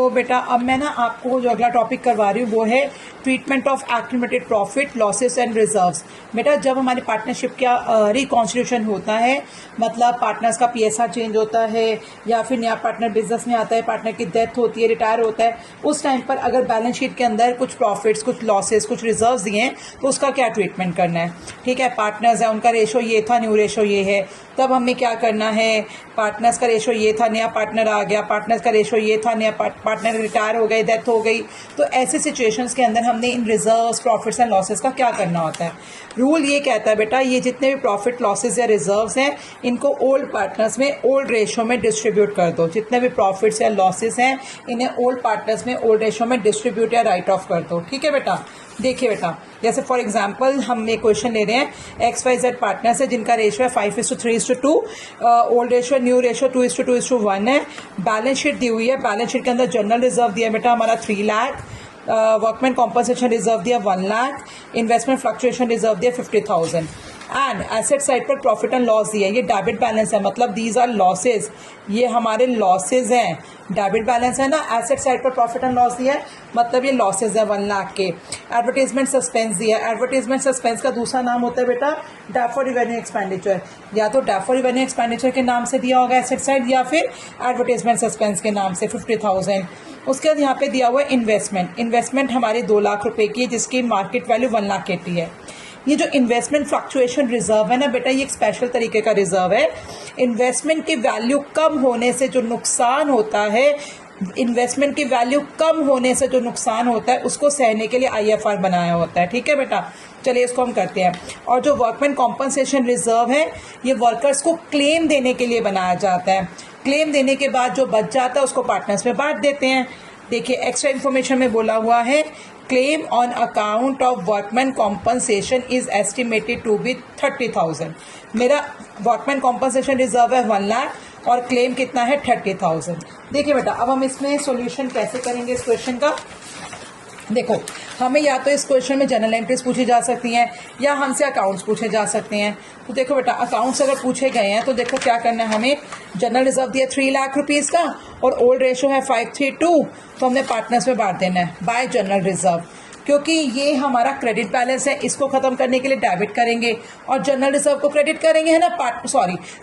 तो बेटा अब मैं ना आपको जो अगला टॉपिक करवा रही हूँ वो है treatment of accumulated profit losses and reserves. बेटा जब हमारी पार्टनरशिप का रिकॉन्स्टिट्यूशन होता है, मतलब पार्टनर्स का पीएसआर चेंज होता है या फिर नया पार्टनर बिजनेस में आता है, पार्टनर की डेथ होती है, रिटायर होता है, उस टाइम पर अगर बैलेंस शीट के अंदर कुछ प्रॉफिट्स, कुछ लॉसेस, कुछ रिजर्व्स दिए हैं तो उसका क्या ट्रीटमेंट करना है। ठीक है, पार्टनर्स है, उनका रेशो ये था, न्यू रेशो ये है, तब हमें क्या करना है, पार्टनर्स का रेशो ये था, नया पार्टनर आ गया, पार्टनर्स का रेशो ये था, नया पार्टनर रिटायर हो गए, डेथ हो गई, तो ऐसे सिचुएशंस के अंदर हमने इन रिजर्व्स, प्रॉफिट्स एंड लॉसेस का क्या करना होता है। रूल ये कहता है बेटा, ये जितने भी प्रॉफिट, लॉसेस या रिजर्व्स हैं इनको ओल्ड पार्टनर्स में ओल्ड रेशो में डिस्ट्रीब्यूट कर दो। जितने भी प्रॉफिट्स या लॉसेस हैं इन्हें ओल्ड पार्टनर्स में ओल्ड रेशो में डिस्ट्रीब्यूट या राइट ऑफ कर दो। ठीक है बेटा, देखिए बेटा, जैसे फॉर एग्जांपल हम एक क्वेश्चन ले रहे हैं, XYZ पार्टनर्स है जिनका रेशो है 5:3:2, ओल्ड रेशो, न्यू रेशो 2:2:1 है। बैलेंस शीट दी हुई है, बैलेंस शीट के अंदर जनरल रिजर्व दिया बेटा हमारा 3 लाख, वर्कमैन कॉम्पनसेशन रिजर्व दिया 1 लाख, इन्वेस्टमेंट फ्लक्चुएशन रिजर्व दिया 50,000 एंड एसेट साइड पर प्रॉफिट एंड लॉस दिया। ये डेबिट बैलेंस है, मतलब दीज आर लॉसेज, ये हमारे लॉसेज हैं। डेबिट बैलेंस है ना, एसेट साइड पर प्रॉफिट एंड लॉस दिया है, मतलब ये लॉसेज है 1 लाख के। एडवर्टाइजमेंट सस्पेंस दिया, एडवर्टाइजमेंट सस्पेंस का दूसरा नाम होता है बेटा डेफ फॉर रिवेन्यू एक्सपेंडिचर, या तो डेफ फॉर रिवेन्यू एक्सपेंडिचर के नाम से दिया होगा एसेट साइड, या फिर एडवर्टाइजमेंट सस्पेंस के नाम से 50,000। उसके बाद यहाँ पे दिया हुआ है इन्वेस्टमेंट, इन्वेस्टमेंट हमारी 2 लाख रुपए की है जिसकी मार्केट वैल्यू 1,80,000 है। ये जो इन्वेस्टमेंट फ्लक्चुएशन रिजर्व है ना बेटा, ये एक स्पेशल तरीके का रिजर्व है। इन्वेस्टमेंट की वैल्यू कम होने से जो नुकसान होता है, इन्वेस्टमेंट की वैल्यू कम होने से जो नुकसान होता है उसको सहने के लिए IFR बनाया होता है। ठीक है बेटा, चलिए इसको हम करते हैं। और जो वर्कमैन कॉम्पनसेशन रिजर्व है ये वर्कर्स को क्लेम देने के लिए बनाया जाता है। क्लेम देने के बाद जो बच जाता है उसको पार्टनर्स में बांट देते हैं। देखिए एक्स्ट्रा इन्फॉर्मेशन में बोला हुआ है, claim on account of workman compensation is estimated to be 30,000। मेरा वर्कमैन कॉम्पनसेशन रिजर्व है 1 लाख और क्लेम कितना है 30,000। देखिए बेटा अब हम इसमें सॉल्यूशन कैसे करेंगे इस क्वेश्चन का। देखो हमें या तो इस क्वेश्चन में जनरल एंट्रीज पूछी जा सकती हैं या हमसे अकाउंट्स पूछे जा सकते हैं। तो देखो बेटा अकाउंट्स अगर पूछे गए हैं तो देखो क्या करना है, हमें जनरल रिजर्व दिया 3 लाख रुपीज़ का और ओल्ड रेशो है 5:3:2, तो हमने पार्टनर्स में बांट देना है बाय जनरल रिजर्व, क्योंकि ये हमारा क्रेडिट बैलेंस है, इसको खत्म करने के लिए डेबिट करेंगे और जनरल रिजर्व को क्रेडिट करेंगे, है ना,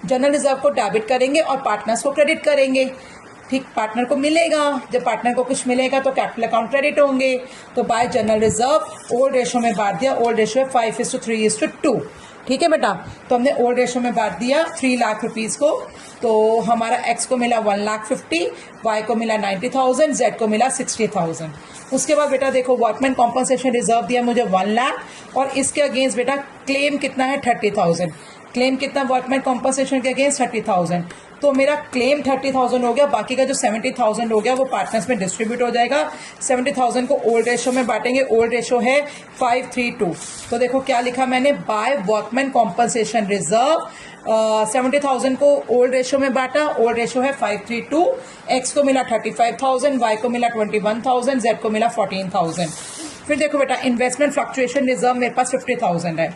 जनरल रिजर्व को डेबिट करेंगे और पार्टनर्स को क्रेडिट करेंगे। ठीक, पार्टनर को मिलेगा, जब पार्टनर को कुछ मिलेगा तो कैपिटल अकाउंट क्रेडिट होंगे। तो bye general reserve old ratio में बांट दिया, ओल्ड रेशो है 5:3:2। ठीक है बेटा, तो हमने ओल्ड रेशो में बांट दिया 3 लाख रुपीज़ को, तो हमारा एक्स को मिला 1,50,000, वाई को मिला 90,000, जेड को मिला 60,000। उसके बाद बेटा देखो वर्कमैन कॉम्पनसेशन रिजर्व दिया मुझे 1 लाख और इसके अगेंस्ट बेटा क्लेम कितना है 30,000। क्लेम कितना वर्कमैन कॉम्पनसेशन के अगेंस्ट 30,000, तो मेरा क्लेम 30,000 हो गया, बाकी का जो 70,000 हो गया वो पार्टनर्स में डिस्ट्रीब्यूट हो जाएगा। 70,000 को ओल्ड रेशो में बांटेंगे, ओल्ड रेशो है 5:3:2। तो देखो क्या लिखा मैंने, बाय वर्कमैन कॉम्पनसेशन रिजर्व 70,000 को ओल्ड रेशो में बांटा, ओल्ड रेशो है 5:3:2, एक्स को मिला 35,000, वाई को मिला 21,000, जेड को मिला 14,000। फिर देखो बेटा इन्वेस्टमेंट फ्लक्चुएशन रिजर्व मेरे पास 50,000 है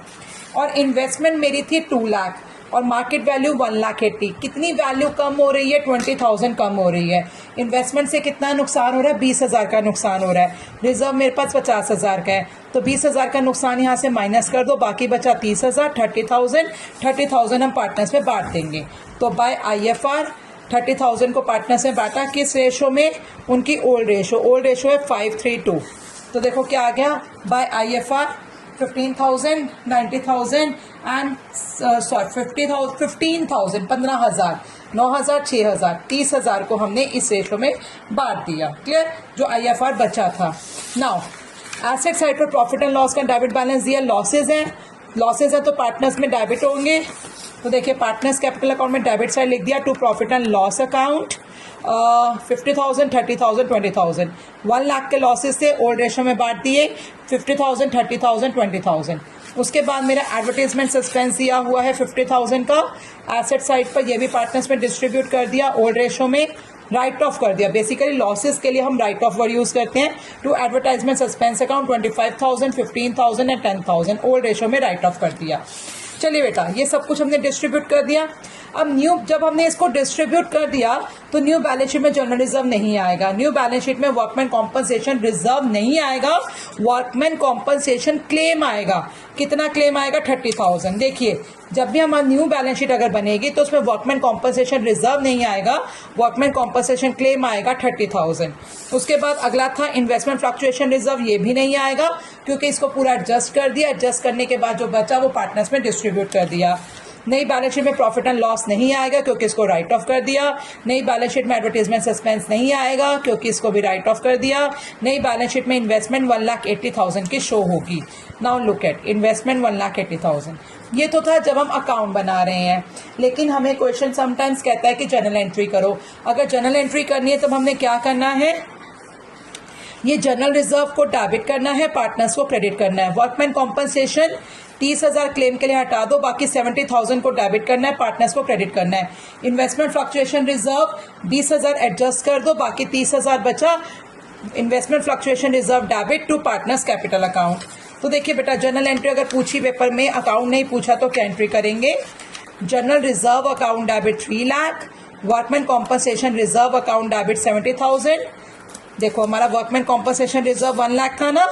और इन्वेस्टमेंट मेरी थी 2 लाख और मार्केट वैल्यू 1,80,000। कितनी वैल्यू कम हो रही है, 20,000 कम हो रही है। इन्वेस्टमेंट से कितना नुकसान हो रहा है, 20,000 का नुकसान हो रहा है। रिजर्व मेरे पास 50,000 का है, तो 20,000 का नुकसान यहाँ से माइनस कर दो, बाकी बचा 30,000, 30,000 हम पार्टनर्स में बांट देंगे। तो बाय IFR 30,000 को पार्टनर्स में बांटा, किस रेशो में, उनकी ओल्ड रेशो है 5:3:2। तो देखो क्या आ गया, बाय IFR 15,000, 90,000 एंड 15,000, 15,000, 9,000, 6,000, 30,000 को हमने इस रेशो में बांट दिया। क्लियर, जो IFR बचा था। नाउ एसेट साइड पर प्रॉफिट एंड लॉस का डेबिट बैलेंस दिया, लॉसेज है तो पार्टनर्स में डेबिट होंगे। तो देखिए पार्टनर्स कैपिटल अकाउंट में डेबिट साइड लिख दिया to profit and loss account, 50,000, 30,000, 20,000। 1 lakh के लॉसेस थे, ओल्ड रेशो में बांट दिए 50,000, 30,000, 20,000। उसके बाद मेरा एडवर्टाइजमेंट सस्पेंस दिया हुआ है 50,000 का, एसेट साइड पर ये भी पार्टनर्स में डिस्ट्रीब्यूट कर दिया, ओल्ड रेशो में राइट ऑफ कर दिया। बेसिकली लॉसेस के लिए हम राइट ऑफ वर्ड यूज करते हैं। To advertisement suspense account 25,000, 15,000 and 10,000 old ratio में राइट ऑफ कर दिया। चलिए बेटा ये सब कुछ हमने डिस्ट्रीब्यूट कर दिया। अब न्यू जब हमने इसको डिस्ट्रीब्यूट कर दिया तो न्यू बैलेंस शीट में जनरल रिजर्व नहीं आएगा, न्यू बैलेंस शीट में वर्कमैन कॉम्पनसेशन रिजर्व नहीं आएगा, वर्कमैन कॉम्पनसेशन क्लेम आएगा। कितना क्लेम आएगा? 30,000। देखिए जब भी हमारी न्यू बैलेंस शीट अगर बनेगी तो उसमें वर्कमैन कॉम्पनसेशन रिजर्व नहीं आएगा, वर्कमैन कॉम्पनसेशन क्लेम आएगा 30,000। उसके बाद अगला था इन्वेस्टमेंट फ्लक्चुएशन रिजर्व, ये भी नहीं आएगा क्योंकि इसको पूरा एडजस्ट कर दिया, एडजस्ट करने के बाद जो बचा वो पार्टनर्स में डिस्ट्रीब्यूट कर दिया। नई बैलेंस शीट में प्रॉफिट एंड लॉस नहीं आएगा क्योंकि इसको राइट ऑफ कर दिया। नई बैलेंस शीट में एडवर्टाइजमेंट सस्पेंस नहीं आएगा क्योंकि इसको भी राइट ऑफ कर दिया। नई बैलेंस शीट में इन्वेस्टमेंट 1,80,000 की शो होगी। Now look at investment 1,80,000। ये तो था जब हम अकाउंट बना रहे हैं, लेकिन हमें क्वेश्चन समटाइम्स कहता है कि जर्नल एंट्री करो। अगर जर्नल एंट्री करनी है तब हमने क्या करना है? ये जनरल रिजर्व को डेबिट करना है, पार्टनर्स को क्रेडिट करना है। वर्कमैन कॉम्पनसेशन 30,000 क्लेम के लिए हटा दो, बाकी 70,000 को डेबिट करना है, पार्टनर्स को क्रेडिट करना है। इन्वेस्टमेंट फ्लक्चुएशन रिजर्व 20,000 एडजस्ट कर दो, बाकी 30,000 बचा। Investment fluctuation reserve debit to partners capital account. तो देखिए बेटा जनरल एंट्री अगर पूछी पेपर में, अकाउंट नहीं पूछा तो क्या एंट्री करेंगे? General reserve account debit 3 lakh, workman compensation reserve account debit 70,000। देखो हमारा वर्कमैन कॉम्पनसेशन रिजर्व 1 लाख था ना,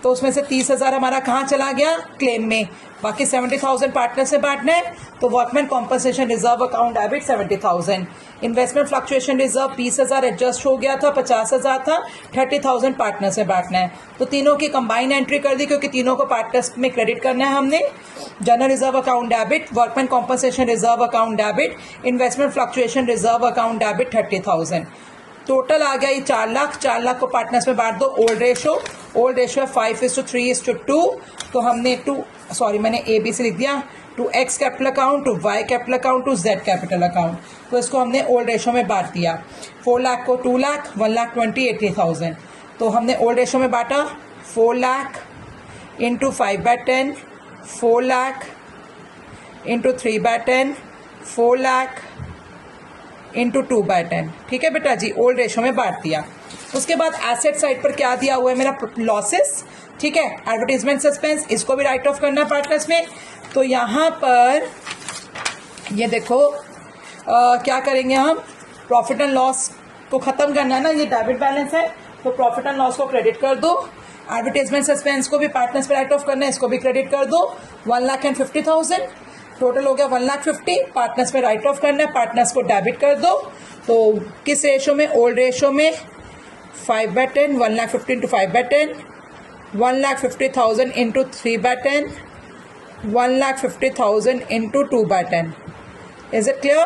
तो उसमें से 30,000 हमारा कहाँ चला गया? क्लेम में। बाकी 70,000 पार्टनर से बांटना है, तो workman compensation reserve account debit 70,000। Investment fluctuation reserve 20,000 adjust हो गया था, 50,000 था, 30,000 पार्टनर से बांटना है। तो तीनों की कंबाइन एंट्री कर दी क्योंकि तीनों को पार्टनर्स में क्रेडिट करना है हमने। General reserve account debit, workman compensation reserve account debit, investment fluctuation reserve account debit 30,000। Total आ गया ये 4 लाख। 4 लाख को पार्टनर्स में बांट दो। ओल्ड रेशो है 5:3:2। तो हमने मैंने ABC लिख दिया, to X capital account, to Y capital account, to Z capital account. तो इसको हमने ओल्ड रेशो में बांट दिया। 4 लाख को 2 लाख, 1,20,80,000। तो हमने ओल्ड रेशो में बांटा 4 lakh into 5/10, 4 lakh into 3/10, 4 lakh into 2/10। ठीक है बेटा जी, ओल्ड रेशो में बांट दिया। उसके बाद एसेट साइड पर क्या दिया हुआ है मेरा? लॉसेस। ठीक है, एडवर्टाइजमेंट सस्पेंस, इसको भी राइट ऑफ करना है पार्टनर्स में। तो यहाँ पर ये देखो क्या करेंगे हम? प्रॉफिट एंड लॉस को खत्म करना है ना, ये डेबिट बैलेंस है तो प्रॉफिट एंड लॉस को क्रेडिट कर दो। एडवर्टाइजमेंट सस्पेंस को भी पार्टनर्स पे राइट ऑफ करना है, इसको भी क्रेडिट कर दो। 1,50,000 टोटल हो गया 1,50,000। पार्टनर्स में राइट ऑफ करना है, पार्टनर्स को डेबिट कर दो। तो किस रेशो में? ओल्ड रेशो में 5/10, 1,50,000 into 5/10, 1,50,000 into 3/10, 1,50,000 into 2/10। Is it clear?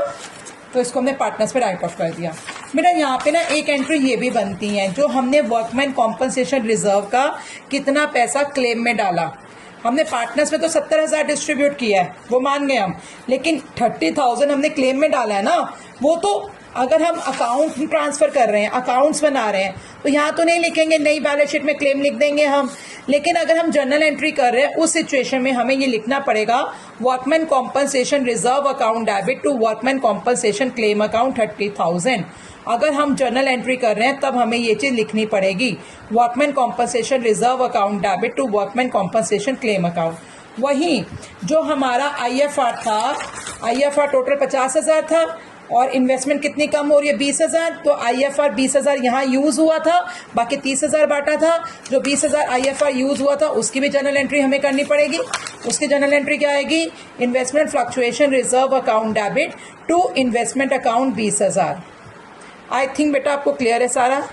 तो इसको हमने पार्टनर्स में राइट ऑफ कर दिया। बेटा यहाँ पे ना एक एंट्री ये भी बनती है, जो हमने वर्कमैन कॉम्पनसेशन रिजर्व का कितना पैसा क्लेम में डाला। हमने पार्टनर्स में तो 70,000 डिस्ट्रीब्यूट किया है, वो मान गए हम, लेकिन 30,000 हमने क्लेम में डाला है ना। वो तो अगर हम अकाउंट ट्रांसफर कर रहे हैं, अकाउंट्स बना रहे हैं, तो यहाँ तो नहीं लिखेंगे, नई बैलेंस शीट में क्लेम लिख देंगे हम। लेकिन अगर हम जर्नल एंट्री कर रहे हैं उस सिचुएशन में हमें ये लिखना पड़ेगा, workman compensation reserve account debit to workman compensation claim account 30,000। अगर हम जर्नल एंट्री कर रहे हैं तब हमें ये चीज़ लिखनी पड़ेगी, workman compensation reserve account debit to workman compensation claim account. वहीं जो हमारा IFR था, IFR टोटल 50,000 था और इन्वेस्टमेंट कितनी कम हो रही है? 20,000। तो IFR 20,000 यहाँ यूज़ हुआ था, बाकी 30,000 बांटा था। जो 20,000 IFR यूज़ हुआ था उसकी भी जर्नल एंट्री हमें करनी पड़ेगी। उसकी जर्नल एंट्री क्या आएगी? Investment fluctuation reserve account debit to investment account 20,000। I think बेटा आपको क्लियर है सारा।